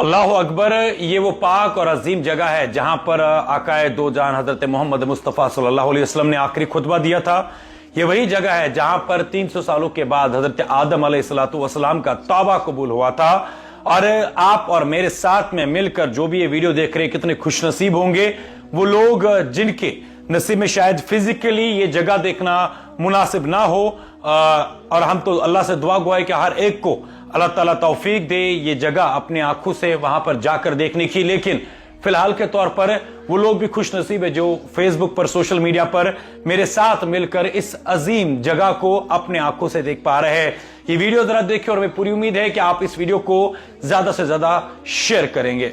अल्लाह अकबर। ये वो पाक और अजीम जगह है जहां पर आकाए दो जान हजरत मोहम्मद मुस्तफ़ा सल्लल्लाहु अलैहि वसल्लम ने आखिरी खुतबा दिया था। ये वही जगह है जहां पर 300 सालों के बाद हजरत आदम अलैहिस्सलातु वस्सलाम का तौबा कबूल हुआ था। और आप और मेरे साथ में मिलकर जो भी ये वीडियो देख रहे हैं, कितने खुशनसीब होंगे वो लोग जिनके नसीब में शायद फिजिकली ये जगह देखना मुनासिब ना हो। और हम तो अल्लाह से दुआ गो है कि हर एक को अल्लाह ताला तौफीक दे ये जगह अपने आंखों से वहां पर जाकर देखने की। लेकिन फिलहाल के तौर पर वो लोग भी खुश नसीब है जो फेसबुक पर, सोशल मीडिया पर मेरे साथ मिलकर इस अजीम जगह को अपने आंखों से देख पा रहे हैं। ये वीडियो जरा देखिए और मैं पूरी उम्मीद है कि आप इस वीडियो को ज्यादा से ज्यादा शेयर करेंगे।